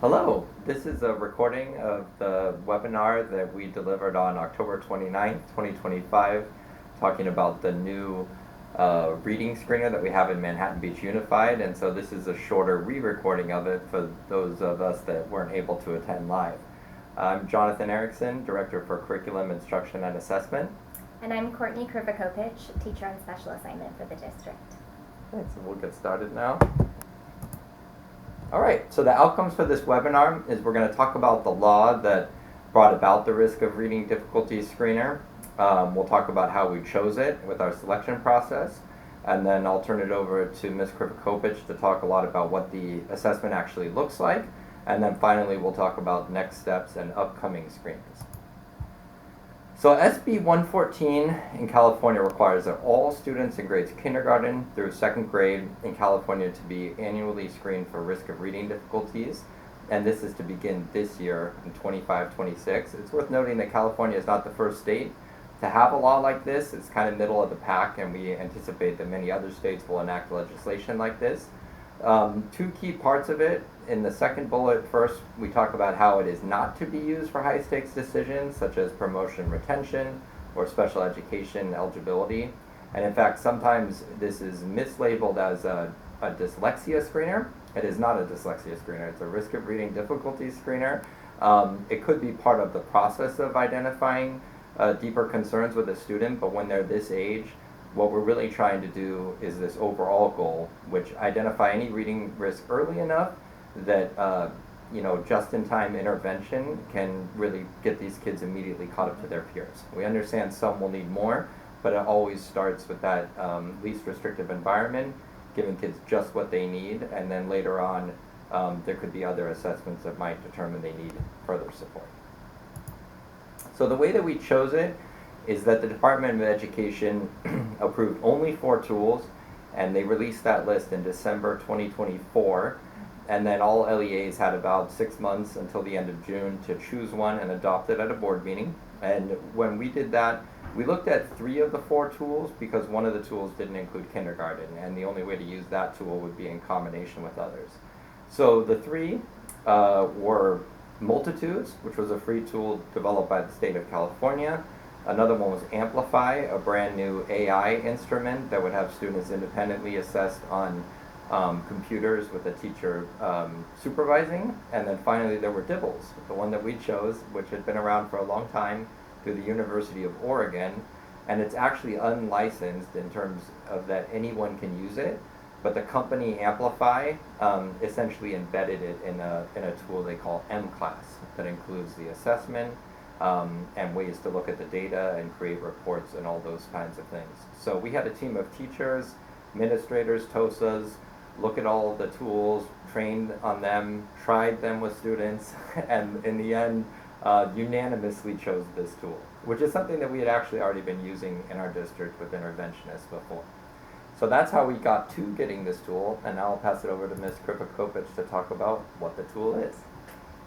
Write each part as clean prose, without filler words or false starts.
Hello, this is a recording of the webinar that we delivered on October 29th, 2025, talking about the new reading screener that we have in Manhattan Beach Unified. And so this is a shorter re-recording of it for those of us that weren't able to attend live. I'm Jonathan Erickson, Director for Curriculum, Instruction, and Assessment. And I'm Courtney Krivakopich, Teacher on Special Assignment for the district. Okay, so we'll get started now. All right, so the outcomes for this webinar is we're going to talk about the law that brought about the risk of reading difficulty screener. We'll talk about how we chose it with our selection process, and then I'll turn it over to Ms. Krivakopich to talk a lot about what the assessment actually looks like, and then finally we'll talk about next steps and upcoming screeners. So SB 114 in California requires that all students in grades kindergarten through second grade in California to be annually screened for risk of reading difficulties, and this is to begin this year in 25-26. It's worth noting that California is not the first state to have a law like this. It's kind of middle of the pack, and we anticipate that many other states will enact legislation like this. Two key parts of it. In the second bullet, first, we talk about how it is not to be used for high-stakes decisions, such as promotion retention or special education eligibility. And in fact, sometimes this is mislabeled as a dyslexia screener. It is not a dyslexia screener. It's a risk of reading difficulty screener. It could be part of the process of identifying deeper concerns with a student, but when they're this age, what we're really trying to do is this overall goal, which identify any reading risk early enough that just-in-time intervention can really get these kids immediately caught up to their peers. We understand some will need more, but it always starts with that least restrictive environment, giving kids just what they need, and then later on there could be other assessments that might determine they need further support. So the way that we chose it is that the Department of Education approved only 4 tools, and they released that list in December 2024, and then all LEAs had about 6 months until the end of June to choose one and adopt it at a board meeting. And when we did that, we looked at 3 of the 4 tools because one of the tools didn't include kindergarten, and the only way to use that tool would be in combination with others. So the 3 were Multitudes, which was a free tool developed by the state of California. Another one was Amplify, a brand new AI instrument that would have students independently assessed on computers with a teacher supervising. And then finally there were DIBELS, the one that we chose, which had been around for a long time through the University of Oregon. And it's actually unlicensed in terms of that anyone can use it. But the company Amplify essentially embedded it in a tool they call MClass that includes the assessment and ways to look at the data and create reports and all those kinds of things. So we had a team of teachers, administrators, TOSAs, look at all of the tools, trained on them, tried them with students, and in the end unanimously chose this tool, which is something that we had actually already been using in our district with interventionists before. So that's how we got to getting this tool, and now I'll pass it over to Ms. Krivakopich to talk about what the tool is.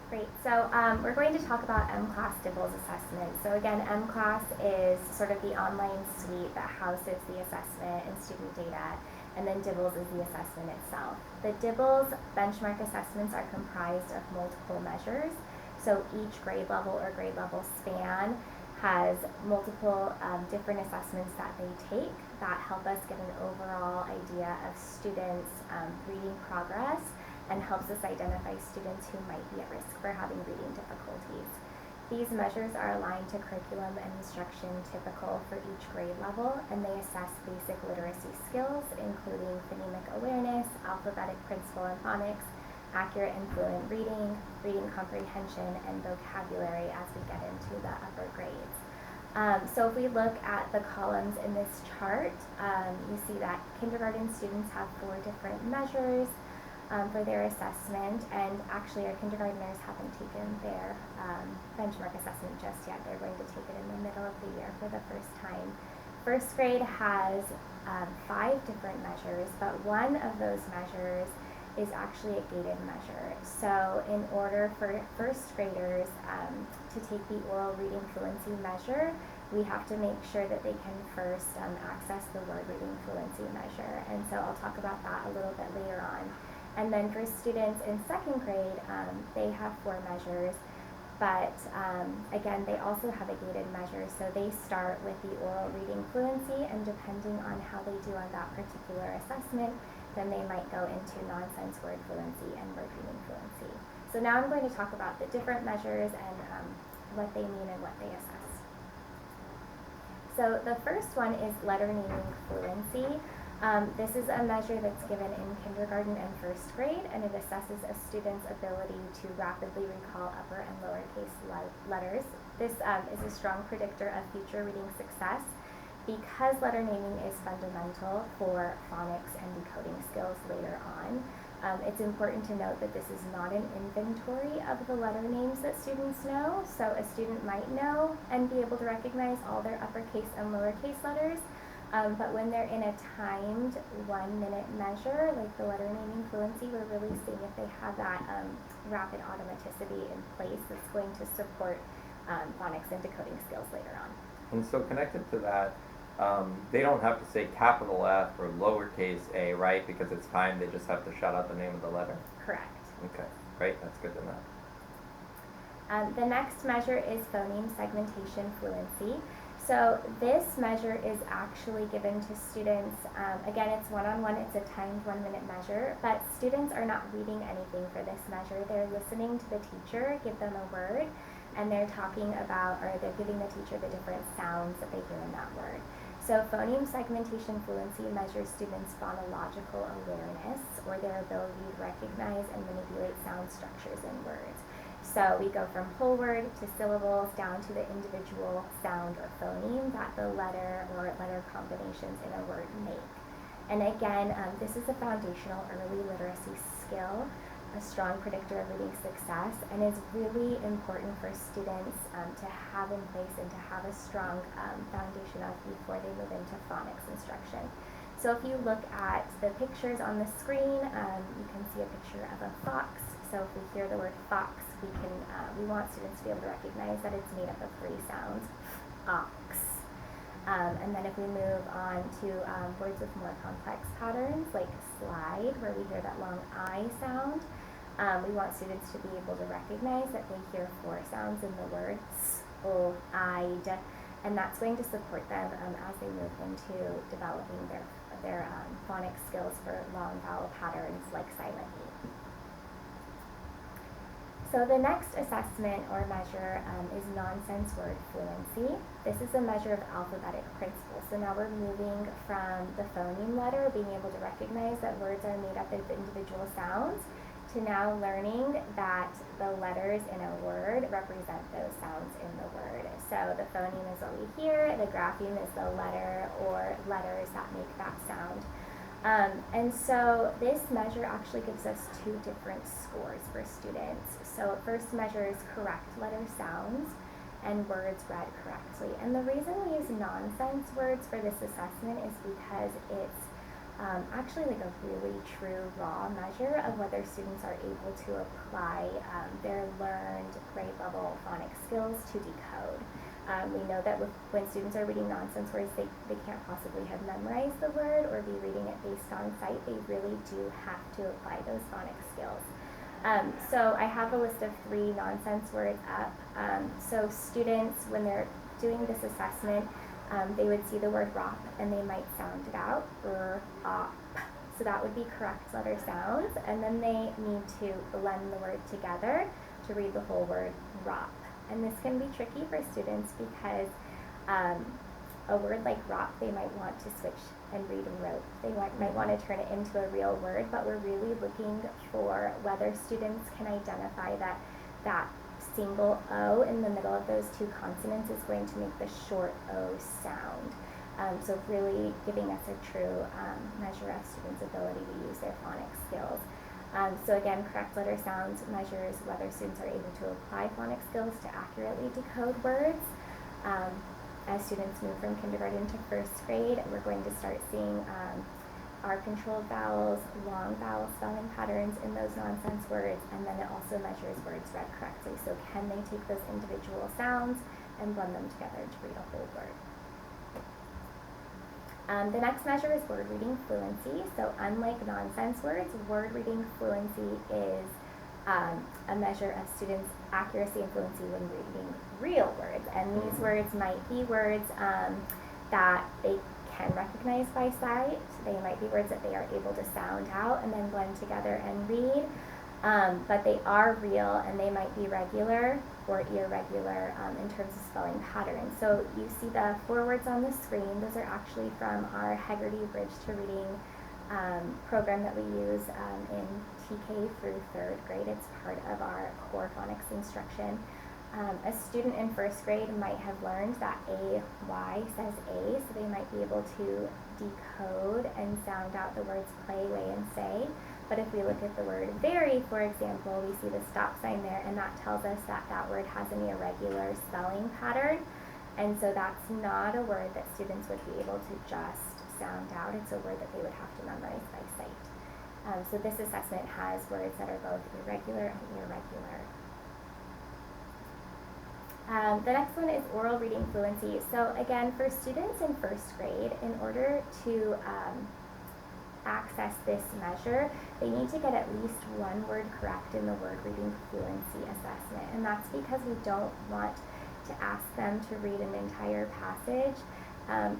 Great. So we're going to talk about MClass DIBELS assessment. So again, MClass is sort of the online suite that houses the assessment and student data, and then DIBELS is the assessment itself. The DIBELS benchmark assessments are comprised of multiple measures. So each grade level or grade level span has multiple different assessments that they take that help us get an overall idea of students' reading progress and helps us identify students who might be at risk for having reading difficulties. These measures are aligned to curriculum and instruction typical for each grade level, and they assess basic literacy skills, including phonemic awareness, alphabetic principle and phonics, accurate and fluent reading, reading comprehension, and vocabulary as we get into the upper grades. So if we look at the columns in this chart, you see that kindergarten students have 4 different measures for their assessment, and actually our kindergartners haven't taken their benchmark assessment just yet. They're going to take it in the middle of the year for the first time. First grade has 5 different measures, but one of those measures is actually a gated measure. So in order for first graders to take the oral reading fluency measure, we have to make sure that they can first access the word reading fluency measure. And so I'll talk about that a little bit later on. And then for students in second grade, they have 4 measures, but again, they also have a gated measure. So they start with the oral reading fluency, and depending on how they do on that particular assessment, then they might go into nonsense word fluency and word reading fluency. So now I'm going to talk about the different measures and what they mean and what they assess. So the first one is letter naming fluency. This is a measure that's given in kindergarten and first grade, and it assesses a student's ability to rapidly recall upper and lowercase letters. This is a strong predictor of future reading success because letter naming is fundamental for phonics and decoding skills later on. It's important to note that this is not an inventory of the letter names that students know, so a student might know and be able to recognize all their uppercase and lowercase letters. But when they're in a timed 1-minute measure, like the letter naming fluency, we're really seeing if they have that rapid automaticity in place that's going to support phonics and decoding skills later on. And so connected to that, they don't have to say capital F or lowercase a, right? Because it's timed, they just have to shout out the name of the letter? Correct. Okay, great, that's good to know. The next measure is phoneme segmentation fluency. So this measure is actually given to students, again it's one-on-one, it's a timed 1-minute measure, but students are not reading anything for this measure. They're listening to the teacher give them a word, and they're talking about, or they're giving the teacher the different sounds that they hear in that word. So phoneme segmentation fluency measures students' phonological awareness, or their ability to recognize and manipulate sound structures in words. So we go from whole word to syllables down to the individual sound or phoneme that the letter or letter combinations in a word make. And again, this is a foundational early literacy skill, a strong predictor of reading success, and is really important for students to have in place and to have a strong foundation of before they move into phonics instruction. So if you look at the pictures on the screen, you can see a picture of a fox. So if we hear the word fox, we want students to be able to recognize that it's made up of 3 sounds, ox. And then if we move on to words with more complex patterns, like slide, where we hear that long I sound, we want students to be able to recognize that they hear 4 sounds in the word, s, o, I, d, and that's going to support them as they move into developing their phonics skills for long vowel patterns like silent E. So the next assessment or measure is nonsense word fluency. This is a measure of alphabetic principles. So now we're moving from the phoneme letter, being able to recognize that words are made up of individual sounds, to now learning that the letters in a word represent those sounds in the word. So the phoneme is what we hear, the grapheme is the letter or letters that make that sound. And so this measure actually gives us 2 different scores for students. So first measure is correct letter sounds and words read correctly. And the reason we use nonsense words for this assessment is because it's actually like a really true raw measure of whether students are able to apply their learned grade level phonics skills to decode. We know that when students are reading nonsense words, they can't possibly have memorized the word or be reading it based on sight. They really do have to apply those phonics skills. So I have a list of 3 nonsense words up. So students, when they're doing this assessment, they would see the word rop and they might sound it out, op. So that would be correct letter sounds. And then they need to blend the word together to read the whole word rop. And this can be tricky for students because a word like rop, they might want to switch and read rope. They might want to turn it into a real word, but we're really looking for whether students can identify that single O in the middle of those 2 consonants is going to make the short O sound. So really giving us a true measure of students' ability to use their phonics skills. So again, correct letter sounds measures whether students are able to apply phonics skills to accurately decode words. As students move from kindergarten to first grade, we're going to start seeing R-controlled vowels, long vowel spelling patterns in those nonsense words, and then it also measures words read correctly. So can they take those individual sounds and blend them together to read a whole word? The next measure is word reading fluency. So unlike nonsense words, word reading fluency is a measure of students' accuracy and fluency when reading real words. And these words might be words that they can recognize by sight. They might be words that they are able to sound out and then blend together and read. But they are real, and they might be regular or irregular in terms of spelling patterns. So you see the 4 words on the screen. Those are actually from our Hegarty Bridge to Reading program that we use in TK through 3rd grade. It's part of our core phonics instruction. A student in 1st grade might have learned that A-Y says A, so they might be able to decode and sound out the words play, weigh, and say. But if we look at the word very, for example, we see the stop sign there, and that tells us that that word has an irregular spelling pattern. And so that's not a word that students would be able to just sound out. It's a word that they would have to memorize by sight. So this assessment has words that are both irregular and irregular. The next one is oral reading fluency. So again, for students in 1st grade, in order to access this measure, they need to get at least 1 word correct in the word reading fluency assessment. And that's because we don't want to ask them to read an entire passage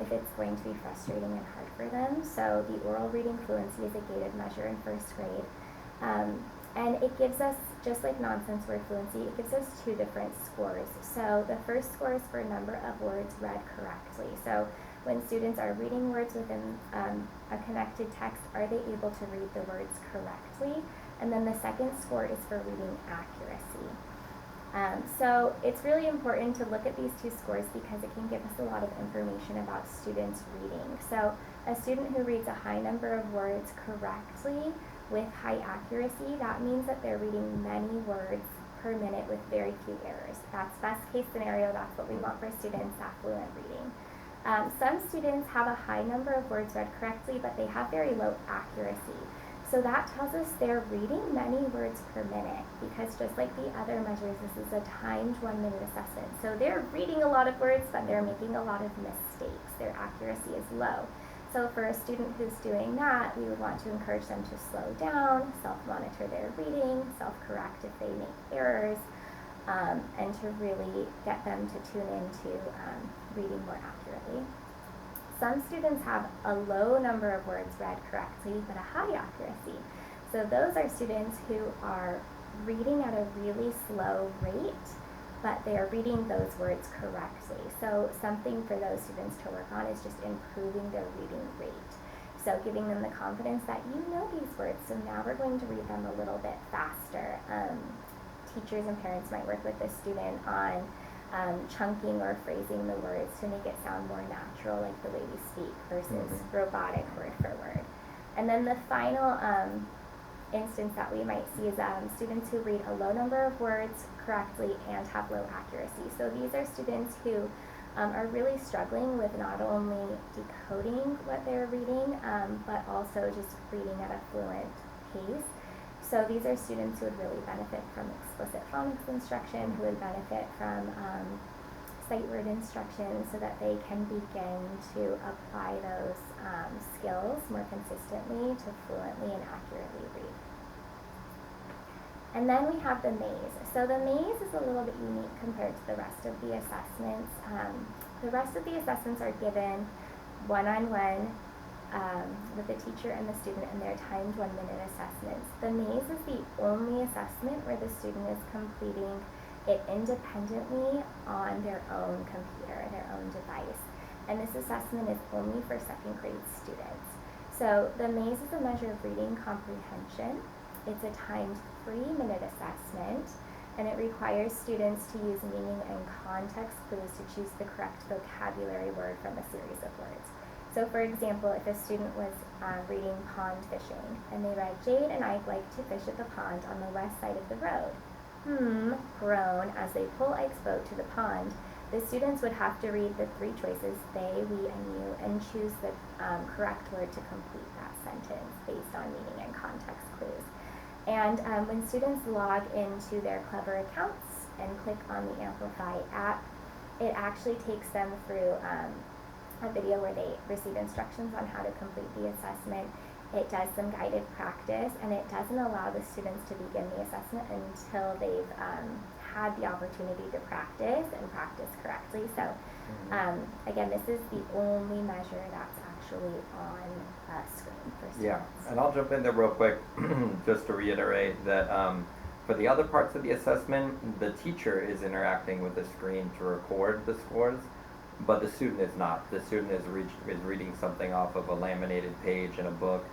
if it's going to be frustrating and hard for them. So the oral reading fluency is a gated measure in 1st grade. And it gives us, just like nonsense word fluency, it gives us 2 different scores. So the first score is for number of words read correctly. So when students are reading words within a connected text, are they able to read the words correctly? And then the second score is for reading accuracy. So it's really important to look at these 2 scores because it can give us a lot of information about students reading. So a student who reads a high number of words correctly with high accuracy, that means that they're reading many words per minute with very few errors. That's best case scenario. That's what we want for students, that fluent reading. Some students have a high number of words read correctly, but they have very low accuracy. So that tells us they're reading many words per minute, because just like the other measures, this is a timed 1-minute assessment. So they're reading a lot of words, but they're making a lot of mistakes. Their accuracy is low. So for a student who's doing that, we would want to encourage them to slow down, self-monitor their reading, self-correct if they make errors, and to really get them to tune into reading more accurately. Some students have a low number of words read correctly, but a high accuracy. So those are students who are reading at a really slow rate, but they are reading those words correctly. So something for those students to work on is just improving their reading rate. So giving them the confidence that you know these words, so now we're going to read them a little bit faster. Teachers and parents might work with the student on chunking or phrasing the words to make it sound more natural, like the way we speak, versus robotic word for word. And then the final instance that we might see is students who read a low number of words correctly and have low accuracy. So these are students who are really struggling with not only decoding what they're reading, but also just reading at a fluent pace. So these are students who would really benefit from explicit phonics instruction, who would benefit from sight word instruction, so that they can begin to apply those skills more consistently to fluently and accurately read. And then we have the maze. So the maze is a little bit unique compared to the rest of the assessments. The rest of the assessments are given one-on-one with the teacher and the student in their timed 1-minute assessments. The maze is the only assessment where the student is completing it independently on their own computer, their own device. And this assessment is only for 2nd grade students. So the maze is a measure of reading comprehension. It's a timed 3-minute assessment, and it requires students to use meaning and context clues to choose the correct vocabulary word from a series of words. So for example, if a student was reading pond fishing, and they read, Jade and Ike like to fish at the pond on the west side of the road. Groan as they pull Ike's boat to the pond. The students would have to read the 3 choices, they, we, and you, and choose the correct word to complete that sentence based on meaning and context clues. And when students log into their Clever accounts and click on the Amplify app, it actually takes them through a video where they receive instructions on how to complete the assessment. It does some guided practice, and it doesn't allow the students to begin the assessment until they've had the opportunity to practice and practice correctly. So again, this is the only measure that's actually on a screen for students. Yeah, and I'll jump in there real quick just to reiterate that for the other parts of the assessment, the teacher is interacting with the screen to record the scores, but the student is not. The student is reading something off of a laminated page in a book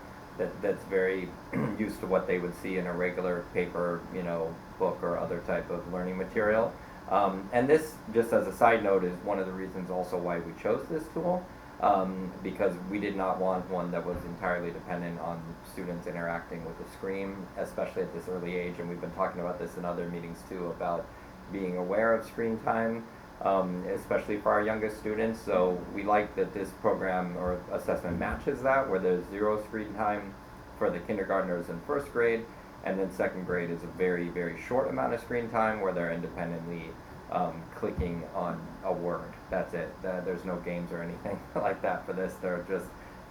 that's very used to what they would see in a regular paper, book or other type of learning material. And this, just as a side note, is one of the reasons also why we chose this tool, because we did not want one that was entirely dependent on students interacting with the screen, especially at this early age. And we've been talking about this in other meetings too, about being aware of screen time, especially for our youngest students. So we like that this program or assessment matches that, where there's 0 screen time for the kindergartners in first grade, and then second grade is a very, very short amount of screen time where they're independently clicking on a word. That's it. There's no games or anything like that for this. They're just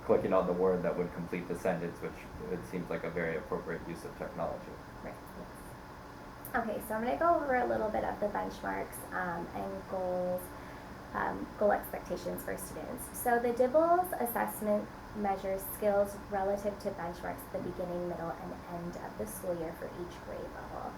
clicking on the word that would complete the sentence, which it seems like a very appropriate use of technology. Right. Okay, so I'm going to go over a little bit of the benchmarks and goals, goal expectations for students. So the DIBELS assessment measures skills relative to benchmarks at the beginning, middle, and end of the school year for each grade level.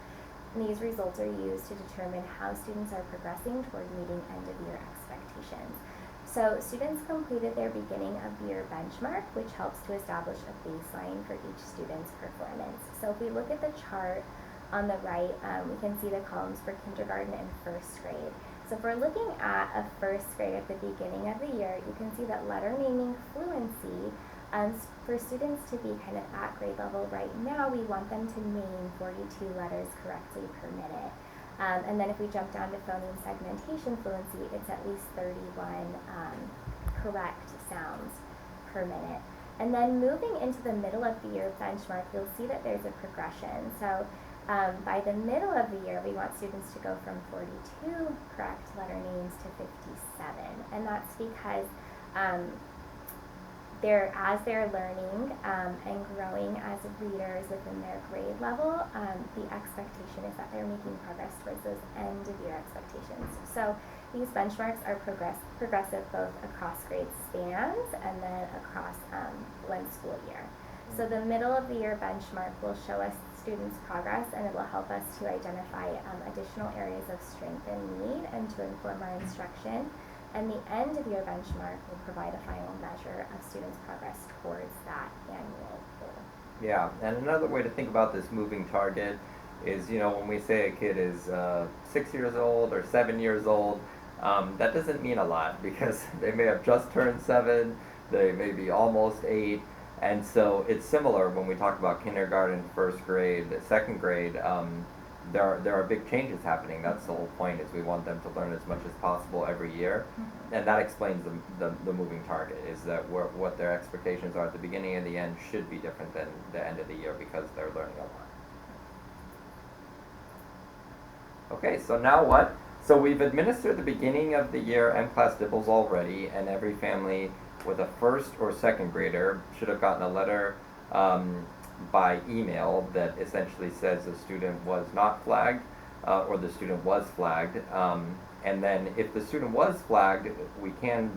And these results are used to determine how students are progressing toward meeting end-of-year expectations. So students completed their beginning of the year benchmark, which helps to establish a baseline for each student's performance. So if we look at the chart on the right, we can see the columns for kindergarten and first grade. So if we're looking at a first grade at the beginning of the year, you can see that letter naming fluency, for students to be kind of at grade level right now, we want them to name 42 letters correctly per minute. And then if we jump down to phoneme segmentation fluency, it's at least 31 correct sounds per minute. And then moving into the middle of the year benchmark, you'll see that there's a progression. So by the middle of the year, we want students to go from 42 correct letter names to 57. And that's because as they're learning and growing as readers within their grade level, the expectation is that they're making progress towards those end-of-year expectations. So these benchmarks are progressive both across grade spans and then across one school year. So the middle of the year benchmark will show us students' progress, and it will help us to identify additional areas of strength and need and to inform our instruction. And the end of year benchmark will provide a final measure of students' progress towards that annual goal. Yeah, and another way to think about this moving target is, when we say a kid is 6 years old or 7 years old, that doesn't mean a lot because they may have just turned 7, they may be almost 8, and so it's similar when we talk about kindergarten, first grade, second grade. There are big changes happening. That's the whole point, is we want them to learn as much as possible every year. And that explains the moving target, is that what their expectations are at the beginning and the end should be different than the end of the year because they're learning a lot. Okay, so now what? So we've administered the beginning of the year M-Class DIBELS already, and every family with a first or second grader should have gotten a letter by email that essentially says the student was not flagged or the student was flagged. And then if the student was flagged, we can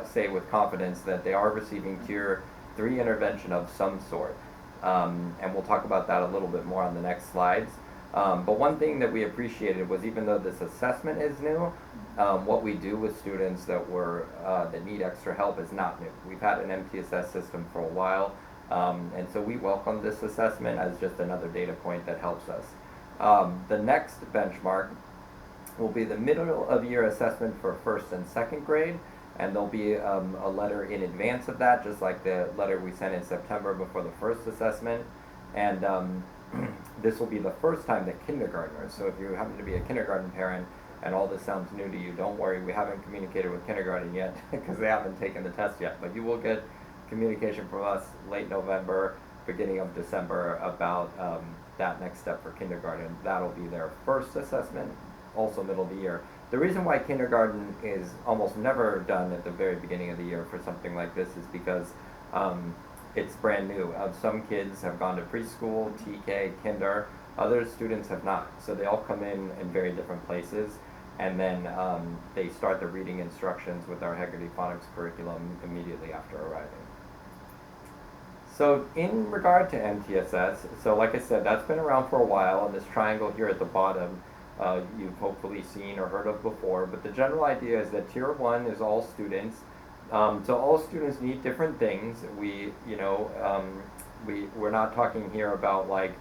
say with confidence that they are receiving Tier 3 intervention of some sort. And we'll talk about that a little bit more on the next slides. But one thing that we appreciated was, even though this assessment is new, what we do with students that need extra help is not new. We've had an MTSS system for a while. And so we welcome this assessment as just another data point that helps us. The next benchmark will be the middle of year assessment for first and second grade, and there'll be a letter in advance of that, just like the letter we sent in September before the first assessment. And this will be the first time that kindergartners, so if you happen to be a kindergarten parent and all this sounds new to you, don't worry, we haven't communicated with kindergarten yet because they haven't taken the test yet, but you will get communication from us late November, beginning of December about that next step for kindergarten. That'll be their first assessment, also middle of the year. The reason why kindergarten is almost never done at the very beginning of the year for something like this is because it's brand new. Some kids have gone to preschool, TK, kinder. Other students have not. So they all come in very different places. And then they start the reading instructions with our Heggerty Phonics curriculum immediately after arriving. So in regard to MTSS, so like I said, that's been around for a while, and this triangle here at the bottom you've hopefully seen or heard of before, but the general idea is that Tier 1 is all students. So all students need different things. We're not talking here about like,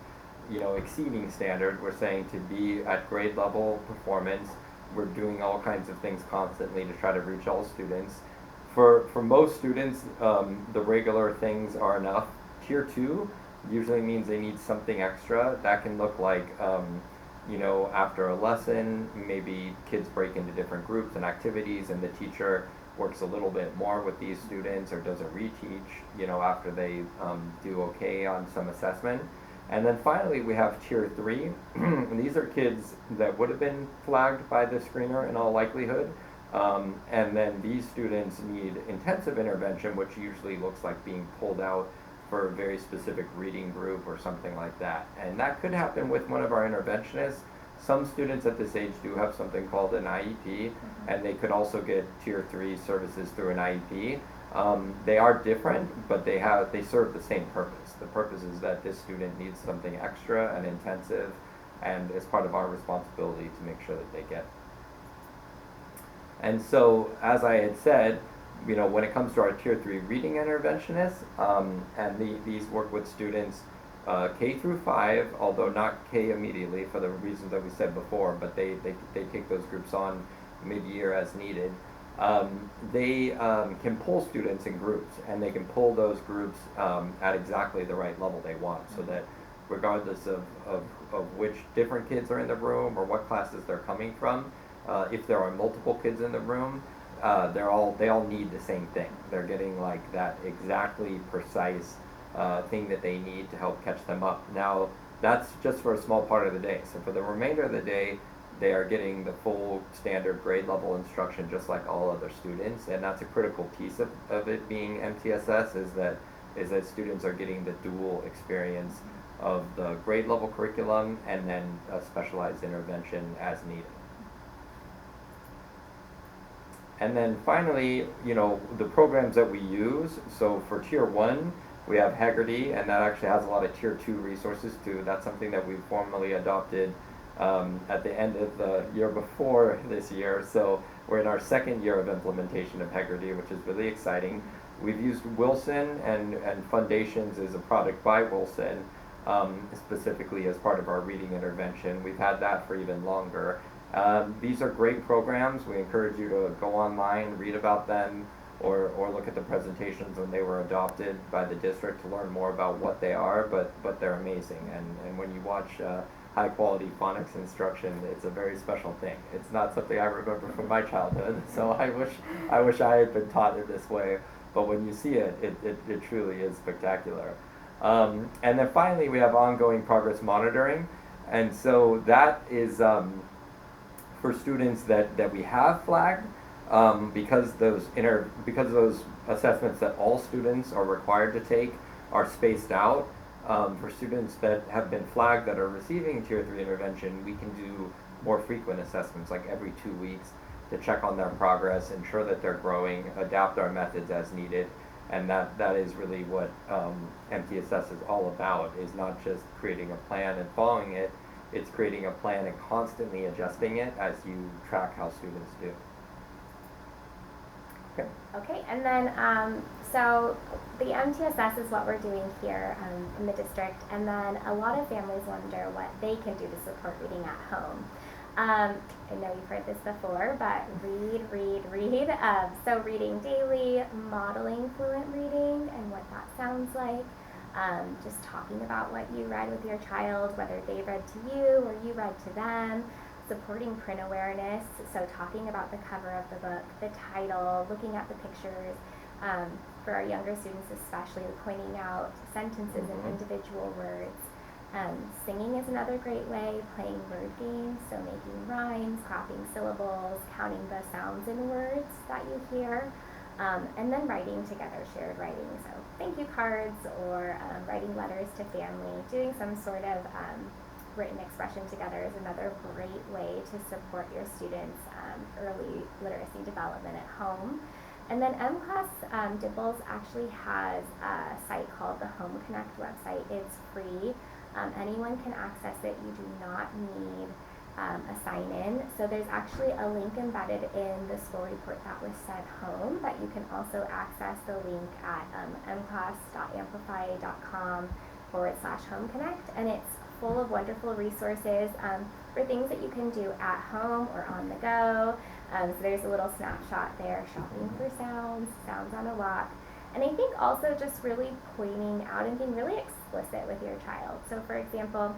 exceeding standard. We're saying to be at grade level performance. We're doing all kinds of things constantly to try to reach all students. For most students, the regular things are enough. Tier 2 usually means they need something extra. That can look like, after a lesson, maybe kids break into different groups and activities, and the teacher works a little bit more with these students or does a reteach, after they do okay on some assessment. And then finally, we have Tier 3. And these are kids that would have been flagged by the screener in all likelihood. And then these students need intensive intervention, which usually looks like being pulled out for a very specific reading group or something like that. And that could happen with one of our interventionists. Some students at this age do have something called an IEP, and they could also get Tier 3 services through an IEP. They are different, but they serve the same purpose. The purpose is that this student needs something extra and intensive, and it's part of our responsibility to make sure that they get it. And so, as I had said, when it comes to our Tier 3 reading interventionists, and these work with students K through 5, although not K immediately for the reasons that we said before, but they take those groups on mid-year as needed. They can pull students in groups, and they can pull those groups at exactly the right level they want, so that regardless of which different kids are in the room or what classes they're coming from, if there are multiple kids in the room, they all need the same thing. They're getting like that exactly precise thing that they need to help catch them up. Now, that's just for a small part of the day. So for the remainder of the day, they are getting the full standard grade level instruction just like all other students, and that's a critical piece of it being MTSS, is that students are getting the dual experience of the grade level curriculum and then a specialized intervention as needed. And then finally, the programs that we use. So for Tier 1, we have Heggerty, and that actually has a lot of Tier 2 resources too. That's something that we formally adopted at the end of the year before this year. So we're in our second year of implementation of Heggerty, which is really exciting. We've used Wilson, and Foundations is a product by Wilson, specifically as part of our reading intervention. We've had that for even longer. These are great programs. We encourage you to go online, read about them, or look at the presentations when they were adopted by the district to learn more about what they are, but they're amazing. And when you watch high quality phonics instruction, it's a very special thing. It's not something I remember from my childhood, so I wish I had been taught it this way, but when you see it, it truly is spectacular. And then finally, we have ongoing progress monitoring, and so that is for students that we have flagged, because those assessments that all students are required to take are spaced out. For students that have been flagged that are receiving Tier 3 intervention, we can do more frequent assessments, like every 2 weeks, to check on their progress, ensure that they're growing, adapt our methods as needed, and that is really what MTSS is all about, is not just creating a plan and following it, it's creating a plan and constantly adjusting it as you track how students do. Okay. Okay, and then so the MTSS is what we're doing here in the district, and then a lot of families wonder what they can do to support reading at home. I know you've heard this before, but read. So reading daily, modeling fluent reading and what that sounds like. Just talking about what you read with your child, whether they read to you or you read to them. Supporting print awareness, so talking about the cover of the book, the title, looking at the pictures, for our younger students especially, pointing out sentences and individual words, Singing is another great way, playing word games, so making rhymes, copying syllables, counting the sounds in words that you hear, and then writing together, shared writing, so thank you cards or writing letters to family, doing some sort of written expression together is another great way to support your students' early literacy development at home. And then MClass DIBELS actually has a site called the Home Connect website. It's free. Anyone can access it. You do not need a sign-in. So there's actually a link embedded in the school report that was sent home that you can also access the link at mclass.amplify.com/homeconnect, and it's full of wonderful resources for things that you can do at home or on the go. So there's a little snapshot there, shopping for sounds, sounds on a lock. And I think also just really pointing out and being really explicit with your child. So for example,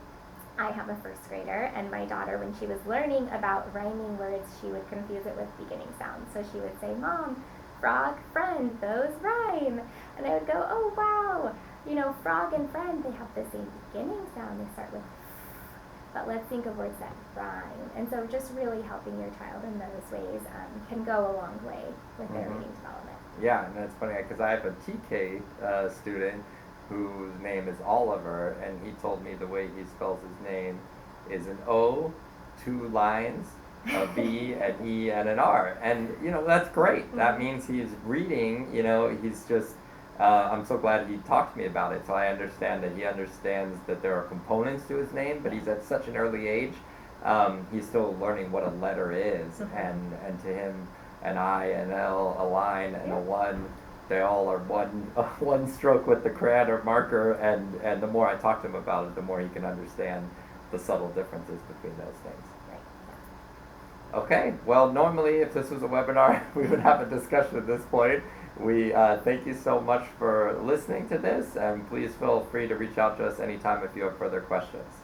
I have a first grader, and my daughter, when she was learning about rhyming words, she would confuse it with beginning sounds. So she would say, "Mom, frog, friend, those rhyme." And I would go, "Oh, wow, you know, frog and friend, they have the same beginning sound. They start with but let's think of words that rhyme." And so just really helping your child in those ways can go a long way with their reading development. Yeah, and it's funny because I have a TK student whose name is Oliver, and he told me the way he spells his name is an O, 2 lines, a B, an E, and an R. And, you know, that's great. Mm-hmm. That means he's reading, you know, he's just, I'm so glad he talked to me about it, so I understand that he understands that there are components to his name, but he's at such an early age, he's still learning what a letter is, and to him, an I, an L, a line, and a 1, they all are one stroke with the crayon or marker, and the more I talk to him about it, the more he can understand the subtle differences between those things. Okay, well, normally if this was a webinar, we would have a discussion at this point. We thank you so much for listening to this, and please feel free to reach out to us anytime if you have further questions.